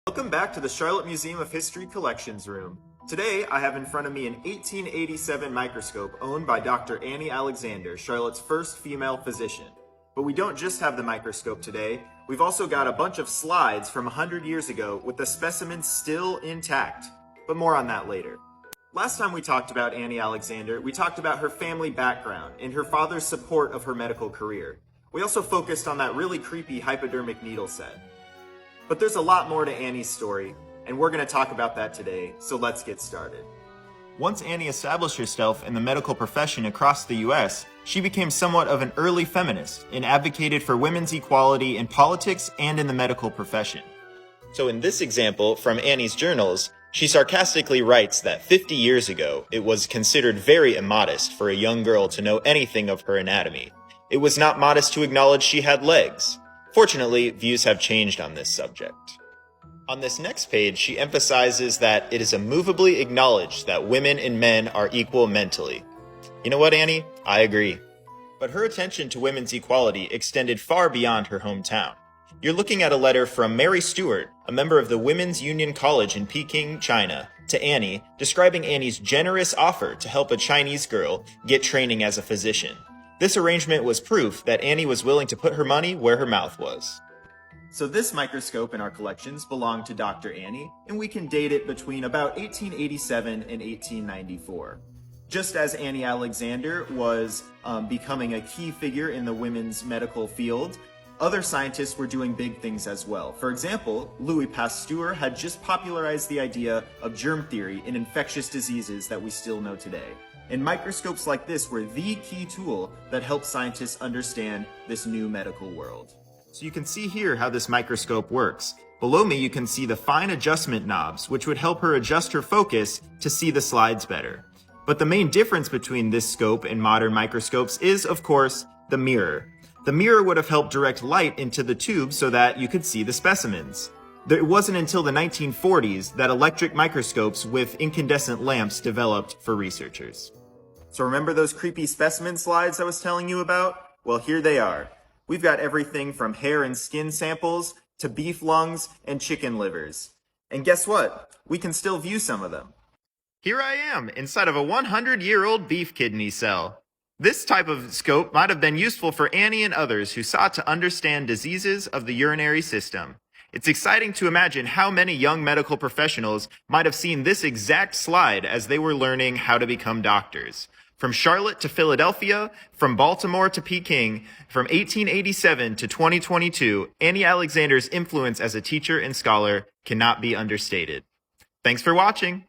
Welcome back to the Charlotte Museum of History Collections Room. Today, I have in front of me an 1887 microscope owned by Dr. Annie Alexander, Charlotte's first female physician. But we don't just have the microscope today, we've also got a bunch of slides from 100 years ago with the specimen still intact. But more on that later. Last time we talked about Annie Alexander, we talked about her family background and her father's support of her medical career. We also focused on that really creepy hypodermic needle set. But there's a lot more to Annie's story, and we're going to talk about that today, so let's get started. Once Annie established herself in the medical profession across the US, she became somewhat of an early feminist and advocated for women's equality in politics and in the medical profession. So in this example from Annie's journals, she sarcastically writes that 50 years ago, it was considered very immodest for a young girl to know anything of her anatomy. It was not modest to acknowledge she had legs. Fortunately, views have changed on this subject. On this next page, she emphasizes that it is immovably acknowledged that women and men are equal mentally. You know what, Annie? I agree. But her attention to women's equality extended far beyond her hometown. You're looking at a letter from Mary Stuart, a member of the Women's Union College in Peking, China, to Annie, describing Annie's generous offer to help a Chinese girl get training as a physician. This arrangement was proof that Annie was willing to put her money where her mouth was. So this microscope in our collections belonged to Dr. Annie, and we can date it between about 1887 and 1894. Just as Annie Alexander was becoming a key figure in the women's medical field, other scientists were doing big things as well. For example, Louis Pasteur had just popularized the idea of germ theory in infectious diseases that we still know today. And microscopes like this were the key tool that helped scientists understand this new medical world. So you can see here how this microscope works. Below me you can see the fine adjustment knobs, which would help her adjust her focus to see the slides better. But the main difference between this scope and modern microscopes is, of course, the mirror. The mirror would have helped direct light into the tube so that you could see the specimens. It wasn't until the 1940s that electric microscopes with incandescent lamps developed for researchers. So remember those creepy specimen slides I was telling you about? Well, here they are. We've got everything from hair and skin samples to beef lungs and chicken livers. And guess what? We can still view some of them. Here I am, inside of a 100-year-old beef kidney cell. This type of scope might have been useful for Annie and others who sought to understand diseases of the urinary system. It's exciting to imagine how many young medical professionals might have seen this exact slide as they were learning how to become doctors. From Charlotte to Philadelphia, from Baltimore to Peking, from 1887 to 2022, Annie Alexander's influence as a teacher and scholar cannot be understated. Thanks for watching.